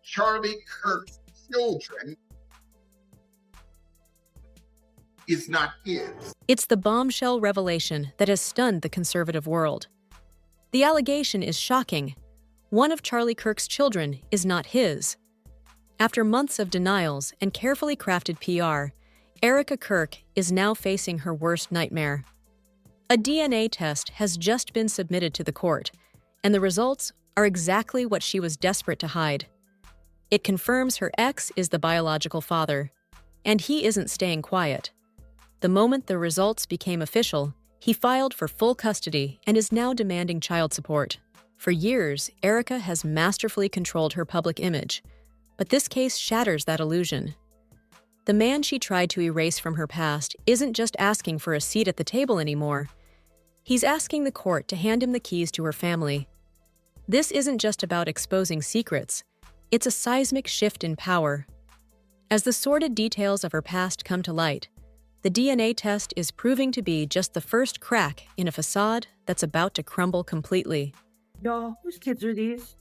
Charlie Kirk's children is not his. It's the bombshell revelation that has stunned the conservative world. The allegation is shocking. One of Charlie Kirk's children is not his. After months of denials and carefully crafted PR, Erika Kirk is now facing her worst nightmare. A DNA test has just been submitted to the court, and the results are exactly what she was desperate to hide. It confirms her ex is the biological father, and he isn't staying quiet. The moment the results became official, he filed for full custody and is now demanding child support. For years, Erika has masterfully controlled her public image, but this case shatters that illusion. The man she tried to erase from her past isn't just asking for a seat at the table anymore. He's asking the court to hand him the keys to her family. This isn't just about exposing secrets. It's a seismic shift in power. As the sordid details of her past come to light, the DNA test is proving to be just the first crack in a facade that's about to crumble completely. Y'all, whose kids are these?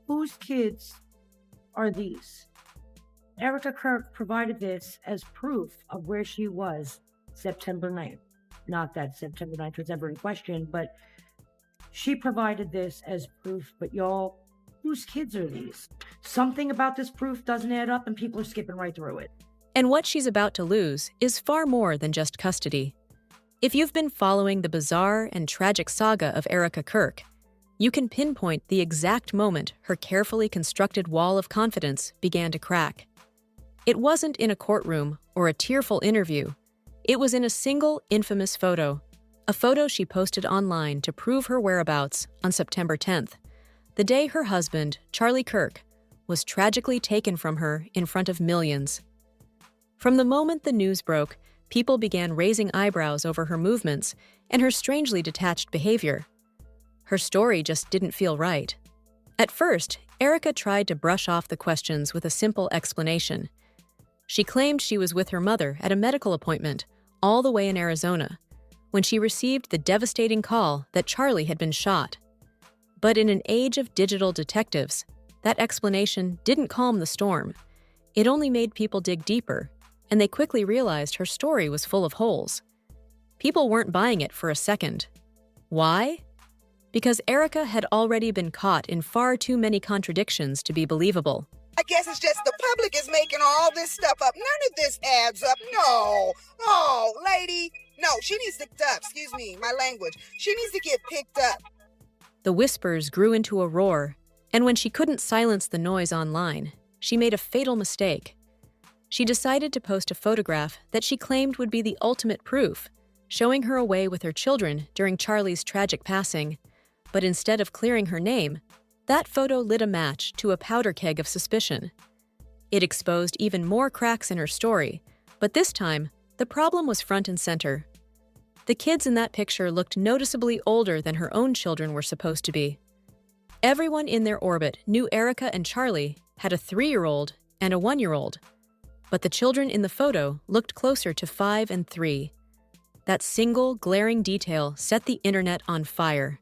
Whose kids are these? Erika Kirk provided this as proof of where she was September 9th. Not that September 9th was ever in question, but she provided this as proof. But y'all, whose kids are these? Something about this proof doesn't add up and people are skipping right through it. And what she's about to lose is far more than just custody. If you've been following the bizarre and tragic saga of Erika Kirk, you can pinpoint the exact moment her carefully constructed wall of confidence began to crack. It wasn't in a courtroom or a tearful interview. It was in a single infamous photo, a photo she posted online to prove her whereabouts on September 10th, the day her husband, Charlie Kirk, was tragically taken from her in front of millions. From the moment the news broke, people began raising eyebrows over her movements and her strangely detached behavior. Her story just didn't feel right. At first, Erika tried to brush off the questions with a simple explanation. She claimed she was with her mother at a medical appointment, all the way in Arizona, when she received the devastating call that Charlie had been shot. But in an age of digital detectives, that explanation didn't calm the storm. It only made people dig deeper, and they quickly realized her story was full of holes. People weren't buying it for a second. Why? Because Erika had already been caught in far too many contradictions to be believable. I guess it's just the public is making all this stuff up. None of this adds up. No. Oh, lady. No, she needs to excuse me, my language. She needs to get picked up. The whispers grew into a roar, and when she couldn't silence the noise online, she made a fatal mistake. She decided to post a photograph that she claimed would be the ultimate proof, showing her away with her children during Charlie's tragic passing. But instead of clearing her name, that photo lit a match to a powder keg of suspicion. It exposed even more cracks in her story, but this time, the problem was front and center. The kids in that picture looked noticeably older than her own children were supposed to be. Everyone in their orbit knew Erika and Charlie had a 3-year-old and a 1-year-old, but the children in the photo looked closer to 5 and 3. That single, glaring detail set the internet on fire.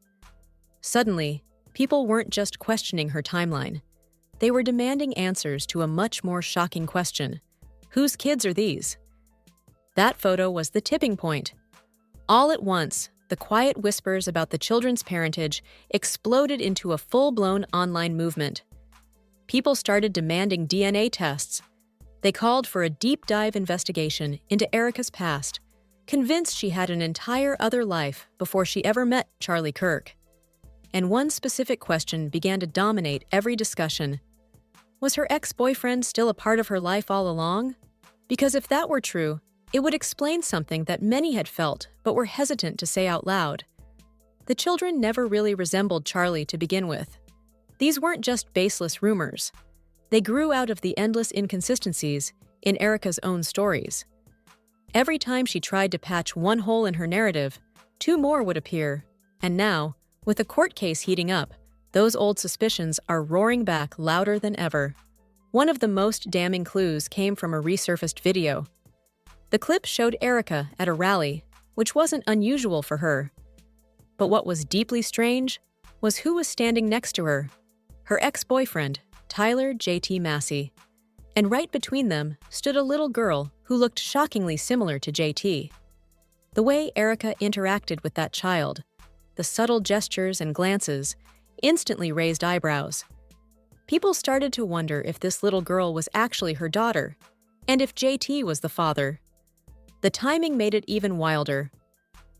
Suddenly, people weren't just questioning her timeline. They were demanding answers to a much more shocking question. Whose kids are these? That photo was the tipping point. All at once, the quiet whispers about the children's parentage exploded into a full-blown online movement. People started demanding DNA tests. They called for a deep-dive investigation into Erika's past, convinced she had an entire other life before she ever met Charlie Kirk. And one specific question began to dominate every discussion. Was her ex-boyfriend still a part of her life all along? Because if that were true, it would explain something that many had felt but were hesitant to say out loud. The children never really resembled Charlie to begin with. These weren't just baseless rumors. They grew out of the endless inconsistencies in Erika's own stories. Every time she tried to patch one hole in her narrative, 2 more would appear, and now, with the court case heating up, those old suspicions are roaring back louder than ever. One of the most damning clues came from a resurfaced video. The clip showed Erika at a rally, which wasn't unusual for her. But what was deeply strange was who was standing next to her. Her ex-boyfriend, Tyler J.T. Massey. And right between them stood a little girl who looked shockingly similar to J.T. The way Erika interacted with that child, the subtle gestures and glances, instantly raised eyebrows. People started to wonder if this little girl was actually her daughter, and if J.T. was the father. The timing made it even wilder.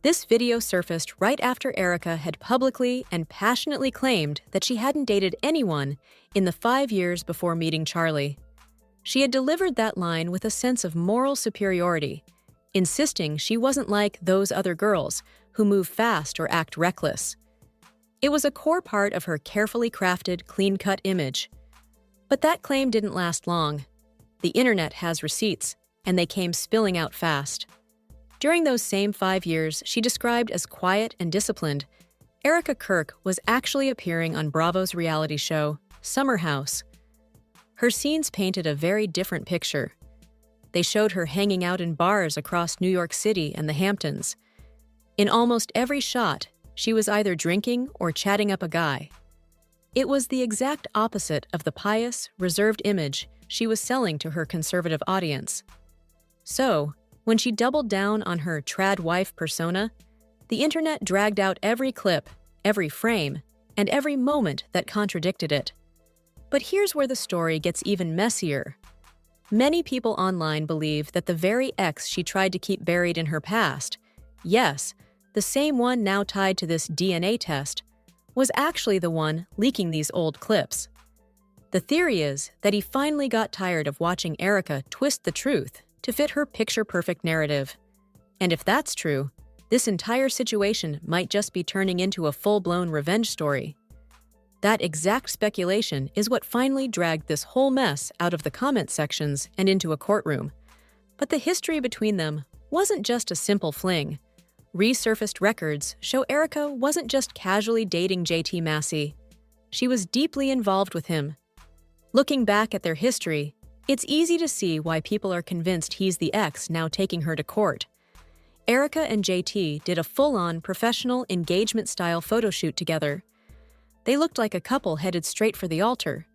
This video surfaced right after Erika had publicly and passionately claimed that she hadn't dated anyone in the 5 years before meeting Charlie. She had delivered that line with a sense of moral superiority, insisting she wasn't like those other girls who move fast or act reckless. It was a core part of her carefully crafted, clean-cut image. But that claim didn't last long. The internet has receipts, and they came spilling out fast. During those same 5 years she described as quiet and disciplined, Erika Kirk was actually appearing on Bravo's reality show, Summer House. Her scenes painted a very different picture. They showed her hanging out in bars across New York City and the Hamptons. In almost every shot, she was either drinking or chatting up a guy. It was the exact opposite of the pious, reserved image she was selling to her conservative audience. So, when she doubled down on her trad wife persona, the internet dragged out every clip, every frame, and every moment that contradicted it. But here's where the story gets even messier. Many people online believe that the very ex she tried to keep buried in her past, yes, the same one now tied to this DNA test, was actually the one leaking these old clips. The theory is that he finally got tired of watching Erika twist the truth to fit her picture-perfect narrative. And if that's true, this entire situation might just be turning into a full-blown revenge story. That exact speculation is what finally dragged this whole mess out of the comment sections and into a courtroom. But the history between them wasn't just a simple fling. Resurfaced records show Erika wasn't just casually dating J.T. Massey. She was deeply involved with him. Looking back at their history, it's easy to see why people are convinced he's the ex now taking her to court. Erika and J.T. did a full-on professional engagement-style photo shoot together. They looked like a couple headed straight for the altar.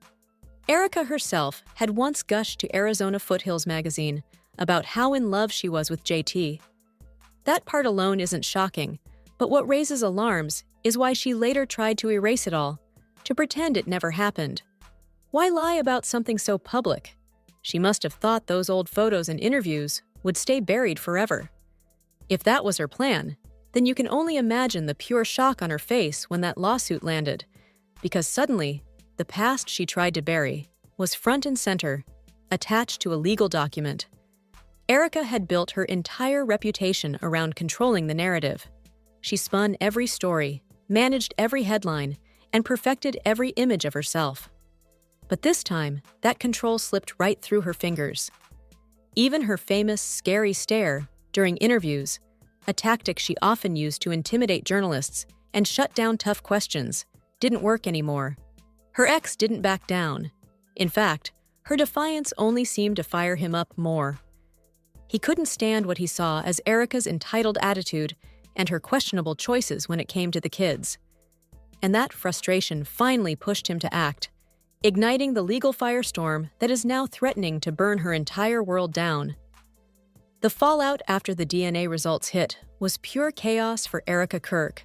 Erika herself had once gushed to Arizona Foothills magazine about how in love she was with J.T. That part alone isn't shocking, but what raises alarms is why she later tried to erase it all, to pretend it never happened. Why lie about something so public? She must have thought those old photos and interviews would stay buried forever. If that was her plan, then you can only imagine the pure shock on her face when that lawsuit landed, because suddenly, the past she tried to bury was front and center, attached to a legal document. Erika had built her entire reputation around controlling the narrative. She spun every story, managed every headline, and perfected every image of herself. But this time, that control slipped right through her fingers. Even her famous scary stare during interviews, a tactic she often used to intimidate journalists and shut down tough questions, didn't work anymore. Her ex didn't back down. In fact, her defiance only seemed to fire him up more. He couldn't stand what he saw as Erika's entitled attitude and her questionable choices when it came to the kids. And that frustration finally pushed him to act, igniting the legal firestorm that is now threatening to burn her entire world down. The fallout after the DNA results hit was pure chaos for Erika Kirk.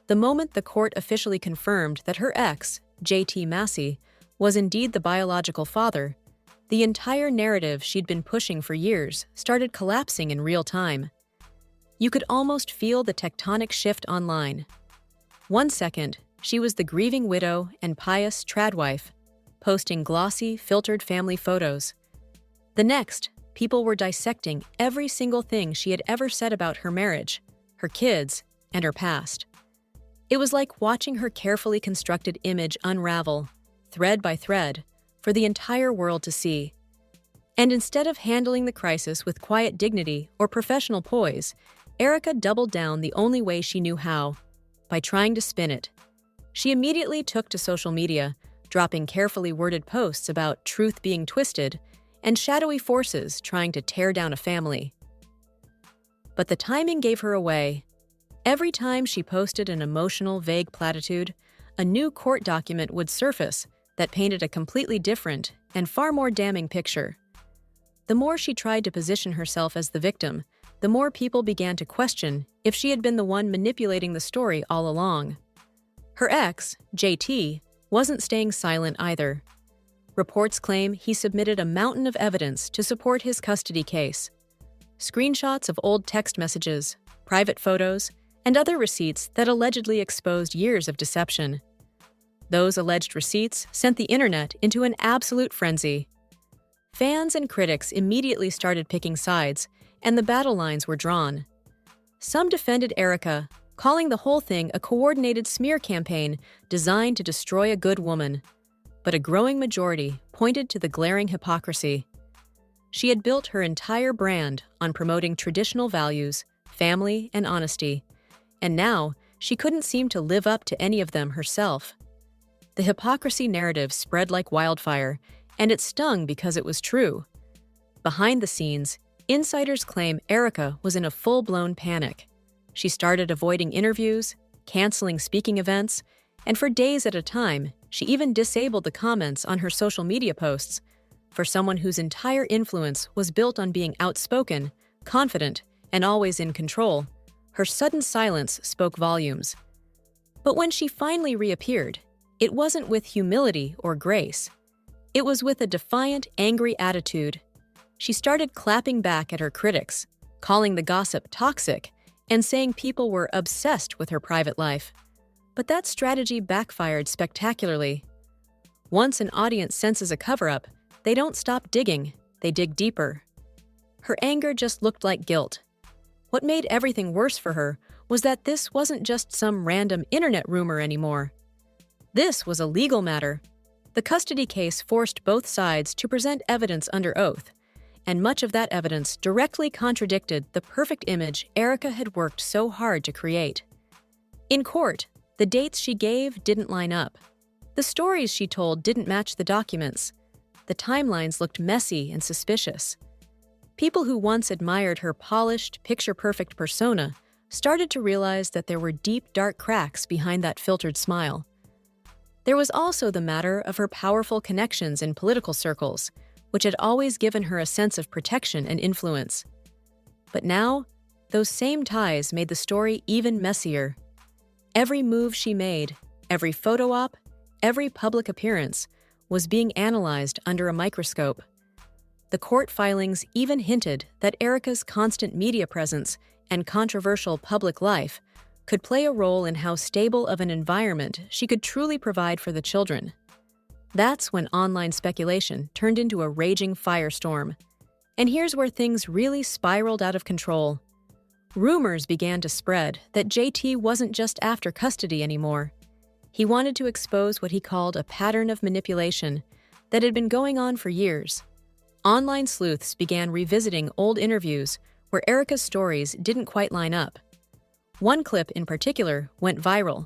The moment the court officially confirmed that her ex, J.T. Massey, was indeed the biological father, the entire narrative she'd been pushing for years started collapsing in real time. You could almost feel the tectonic shift online. 1 second, she was the grieving widow and pious trad wife, posting glossy, filtered family photos. The next, people were dissecting every single thing she had ever said about her marriage, her kids, and her past. It was like watching her carefully constructed image unravel, thread by thread, for the entire world to see. And instead of handling the crisis with quiet dignity or professional poise, Erika doubled down the only way she knew how, by trying to spin it. She immediately took to social media, dropping carefully worded posts about truth being twisted and shadowy forces trying to tear down a family. But the timing gave her away. Every time she posted an emotional, vague platitude, a new court document would surface that painted a completely different and far more damning picture. The more she tried to position herself as the victim, the more people began to question if she had been the one manipulating the story all along. Her ex, JT, wasn't staying silent either. Reports claim he submitted a mountain of evidence to support his custody case. Screenshots of old text messages, private photos, and other receipts that allegedly exposed years of deception. Those alleged receipts sent the internet into an absolute frenzy. Fans and critics immediately started picking sides, and the battle lines were drawn. Some defended Erika, calling the whole thing a coordinated smear campaign designed to destroy a good woman. But a growing majority pointed to the glaring hypocrisy. She had built her entire brand on promoting traditional values, family, and honesty, and now she couldn't seem to live up to any of them herself. The hypocrisy narrative spread like wildfire, and it stung because it was true. Behind the scenes, insiders claim Erika was in a full-blown panic. She started avoiding interviews, canceling speaking events, and for days at a time, she even disabled the comments on her social media posts. For someone whose entire influence was built on being outspoken, confident, and always in control, her sudden silence spoke volumes. But when she finally reappeared, it wasn't with humility or grace. It was with a defiant, angry attitude. She started clapping back at her critics, calling the gossip toxic, and saying people were obsessed with her private life. But that strategy backfired spectacularly. Once an audience senses a cover-up, they don't stop digging, they dig deeper. Her anger just looked like guilt. What made everything worse for her was that this wasn't just some random internet rumor anymore. This was a legal matter. The custody case forced both sides to present evidence under oath, and much of that evidence directly contradicted the perfect image Erika had worked so hard to create. In court, the dates she gave didn't line up. The stories she told didn't match the documents. The timelines looked messy and suspicious. People who once admired her polished, picture-perfect persona started to realize that there were deep, dark cracks behind that filtered smile. There was also the matter of her powerful connections in political circles, which had always given her a sense of protection and influence. But now, those same ties made the story even messier. Every move she made, every photo op, every public appearance, was being analyzed under a microscope. The court filings even hinted that Erika's constant media presence and controversial public life could play a role in how stable of an environment she could truly provide for the children. That's when online speculation turned into a raging firestorm. And here's where things really spiraled out of control. Rumors began to spread that JT wasn't just after custody anymore. He wanted to expose what he called a pattern of manipulation that had been going on for years. Online sleuths began revisiting old interviews where Erika's stories didn't quite line up. One clip in particular went viral.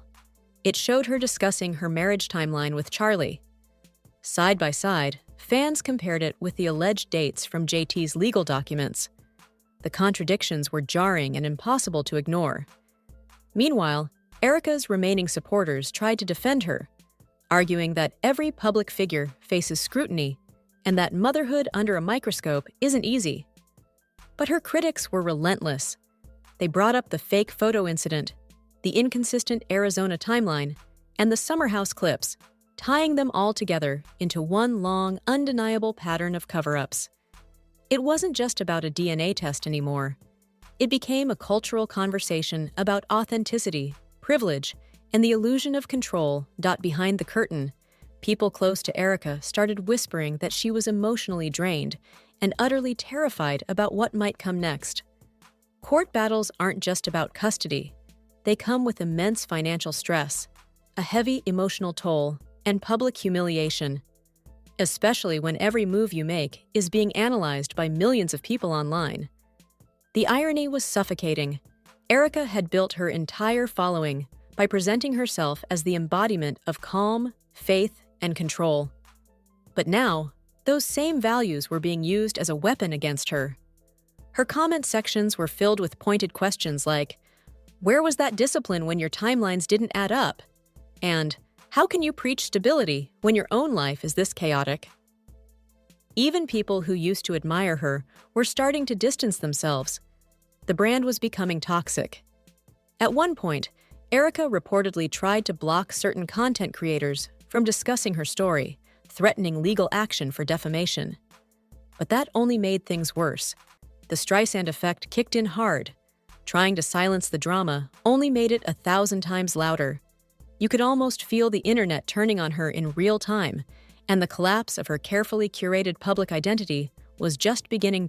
It showed her discussing her marriage timeline with Charlie. Side by side, fans compared it with the alleged dates from JT's legal documents. The contradictions were jarring and impossible to ignore. Meanwhile, Erika's remaining supporters tried to defend her, arguing that every public figure faces scrutiny and that motherhood under a microscope isn't easy. But her critics were relentless. They brought up the fake photo incident, the inconsistent Arizona timeline, and the summer house clips, tying them all together into one long, undeniable pattern of cover-ups. It wasn't just about a DNA test anymore. It became a cultural conversation about authenticity, privilege, and the illusion of control. Behind the curtain, people close to Erika started whispering that she was emotionally drained and utterly terrified about what might come next. Court battles aren't just about custody. They come with immense financial stress, a heavy emotional toll, and public humiliation, especially when every move you make is being analyzed by millions of people online. The irony was suffocating. Erika had built her entire following by presenting herself as the embodiment of calm, faith, and control. But now, those same values were being used as a weapon against her. Her comment sections were filled with pointed questions like, "Where was that discipline when your timelines didn't add up?" And How can you preach stability when your own life is this chaotic? Even people who used to admire her were starting to distance themselves. The brand was becoming toxic. At one point, Erika reportedly tried to block certain content creators from discussing her story, threatening legal action for defamation. But that only made things worse. The Streisand effect kicked in hard. Trying to silence the drama only made it 1,000 times louder. You could almost feel the internet turning on her in real time, and the collapse of her carefully curated public identity was just beginning.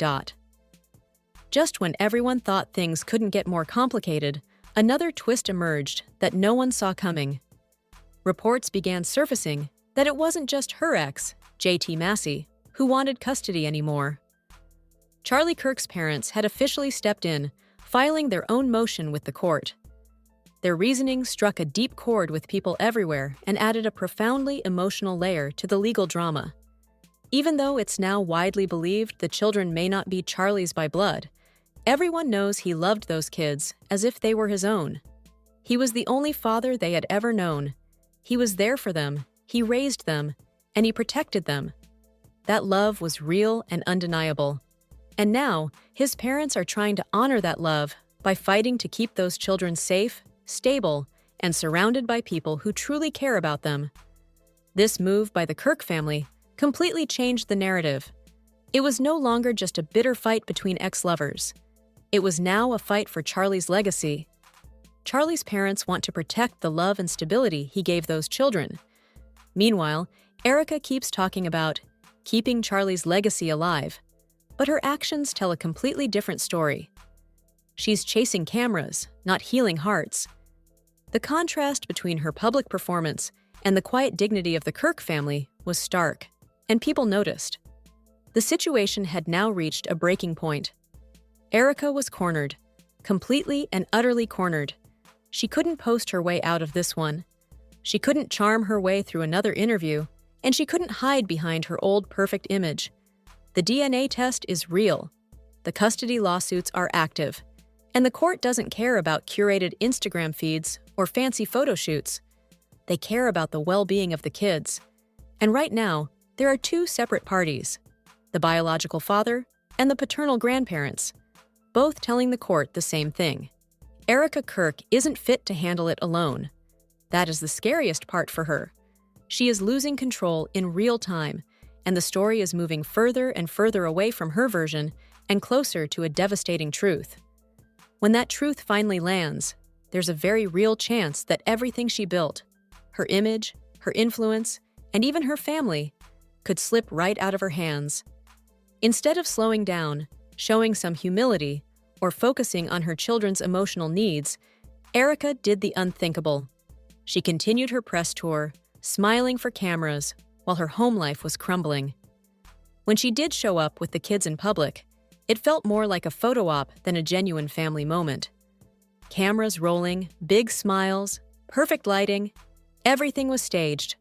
Just when everyone thought things couldn't get more complicated, another twist emerged that no one saw coming. Reports began surfacing that it wasn't just her ex, JT Massey, who wanted custody anymore. Charlie Kirk's parents had officially stepped in, filing their own motion with the court. Their reasoning struck a deep chord with people everywhere and added a profoundly emotional layer to the legal drama. Even though it's now widely believed the children may not be Charlie's by blood, everyone knows he loved those kids as if they were his own. He was the only father they had ever known. He was there for them, he raised them, and he protected them. That love was real and undeniable. And now, his parents are trying to honor that love by fighting to keep those children safe, stable, and surrounded by people who truly care about them. This move by the Kirk family completely changed the narrative. It was no longer just a bitter fight between ex-lovers. It was now a fight for Charlie's legacy. Charlie's parents want to protect the love and stability he gave those children. Meanwhile, Erika keeps talking about keeping Charlie's legacy alive, but her actions tell a completely different story. She's chasing cameras, not healing hearts. The contrast between her public performance and the quiet dignity of the Kirk family was stark, and people noticed. The situation had now reached a breaking point. Erika was cornered, completely and utterly cornered. She couldn't post her way out of this one. She couldn't charm her way through another interview, and she couldn't hide behind her old perfect image. The DNA test is real. The custody lawsuits are active. And the court doesn't care about curated Instagram feeds or fancy photo shoots. They care about the well-being of the kids. And right now, there are two separate parties, the biological father and the paternal grandparents, both telling the court the same thing. Erika Kirk isn't fit to handle it alone. That is the scariest part for her. She is losing control in real time, and the story is moving further and further away from her version and closer to a devastating truth. When that truth finally lands, there's a very real chance that everything she built, her image, her influence, and even her family, could slip right out of her hands. Instead of slowing down, showing some humility, or focusing on her children's emotional needs, Erika did the unthinkable. She continued her press tour, smiling for cameras, while her home life was crumbling. When she did show up with the kids in public, it felt more like a photo op than a genuine family moment. Cameras rolling, big smiles, perfect lighting, everything was staged.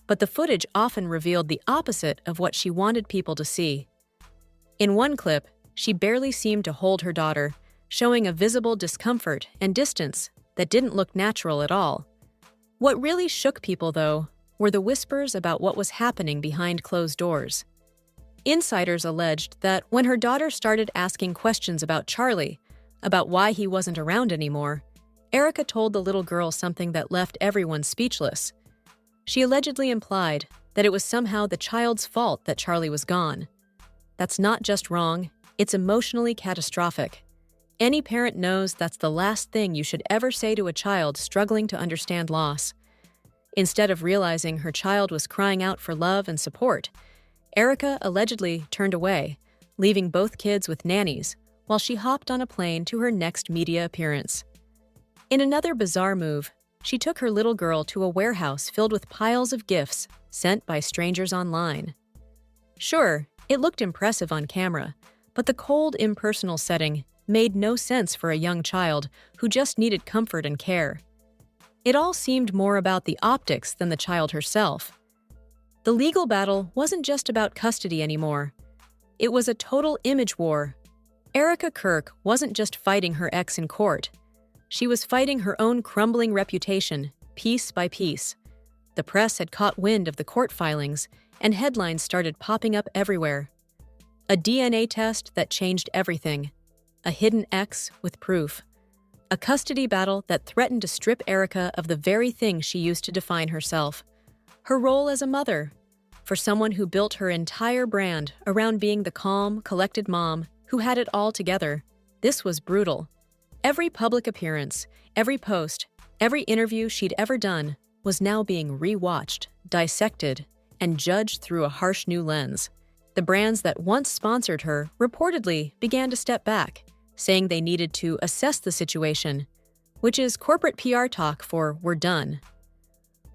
But the footage often revealed the opposite of what she wanted people to see. In one clip, she barely seemed to hold her daughter, showing a visible discomfort and distance that didn't look natural at all. What really shook people, though, were the whispers about what was happening behind closed doors. Insiders alleged that when her daughter started asking questions about Charlie, about why he wasn't around anymore, Erika told the little girl something that left everyone speechless. She allegedly implied that it was somehow the child's fault that Charlie was gone. That's not just wrong, it's emotionally catastrophic. Any parent knows that's the last thing you should ever say to a child struggling to understand loss. Instead of realizing her child was crying out for love and support, Erika allegedly turned away, leaving both kids with nannies, while she hopped on a plane to her next media appearance. In another bizarre move, she took her little girl to a warehouse filled with piles of gifts sent by strangers online. Sure, it looked impressive on camera, but the cold, impersonal setting made no sense for a young child who just needed comfort and care. It all seemed more about the optics than the child herself. The legal battle wasn't just about custody anymore. It was a total image war. Erika Kirk wasn't just fighting her ex in court. She was fighting her own crumbling reputation, piece by piece. The press had caught wind of the court filings, and headlines started popping up everywhere. A DNA test that changed everything. A hidden X with proof. A custody battle that threatened to strip Erika of the very thing she used to define herself. Her role as a mother. For someone who built her entire brand around being the calm, collected mom who had it all together, this was brutal. Every public appearance, every post, every interview she'd ever done was now being rewatched, dissected, and judged through a harsh new lens. The brands that once sponsored her reportedly began to step back, saying they needed to assess the situation, which is corporate PR talk for "we're done."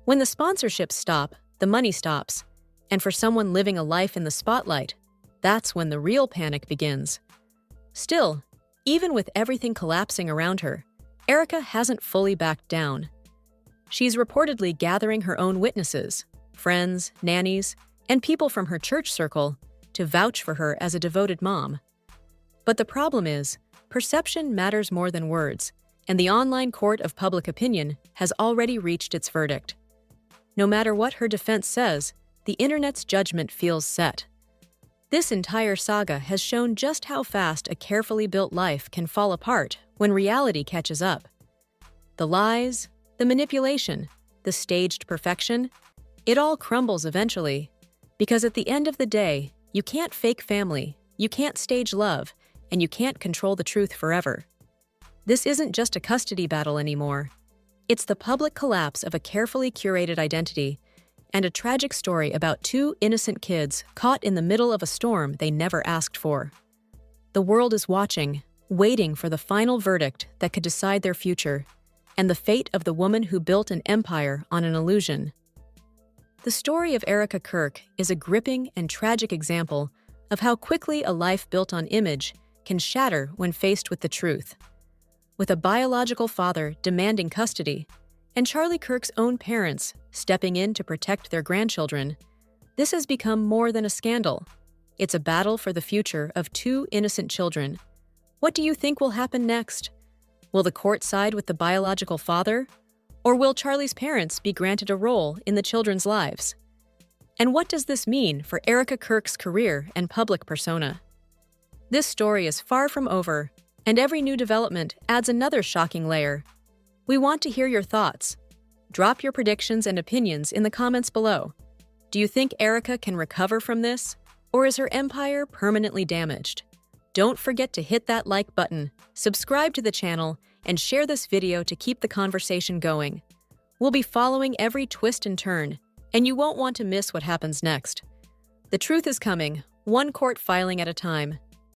When the sponsorships stop, the money stops, and for someone living a life in the spotlight, that's when the real panic begins. Still, even with everything collapsing around her, Erika hasn't fully backed down. She's reportedly gathering her own witnesses, friends, nannies, and people from her church circle to vouch for her as a devoted mom. But the problem is, perception matters more than words, and the online court of public opinion has already reached its verdict. No matter what her defense says, the internet's judgment feels set. This entire saga has shown just how fast a carefully built life can fall apart when reality catches up. The lies, the manipulation, the staged perfection, it all crumbles eventually. Because at the end of the day, you can't fake family, you can't stage love, and you can't control the truth forever. This isn't just a custody battle anymore. It's the public collapse of a carefully curated identity and a tragic story about two innocent kids caught in the middle of a storm they never asked for. The world is watching, waiting for the final verdict that could decide their future and the fate of the woman who built an empire on an illusion. The story of Erika Kirk is a gripping and tragic example of how quickly a life built on image can shatter when faced with the truth. With a biological father demanding custody, and Charlie Kirk's own parents stepping in to protect their grandchildren, this has become more than a scandal. It's a battle for the future of two innocent children. What do you think will happen next? Will the court side with the biological father? Or will Charlie's parents be granted a role in the children's lives? And what does this mean for Erika Kirk's career and public persona? This story is far from over, and every new development adds another shocking layer. We want to hear your thoughts. Drop your predictions and opinions in the comments below. Do you think Erika can recover from this, or is her empire permanently damaged? Don't forget to hit that like button, subscribe to the channel, and share this video to keep the conversation going. We'll be following every twist and turn, and you won't want to miss what happens next. The truth is coming, one court filing at a time.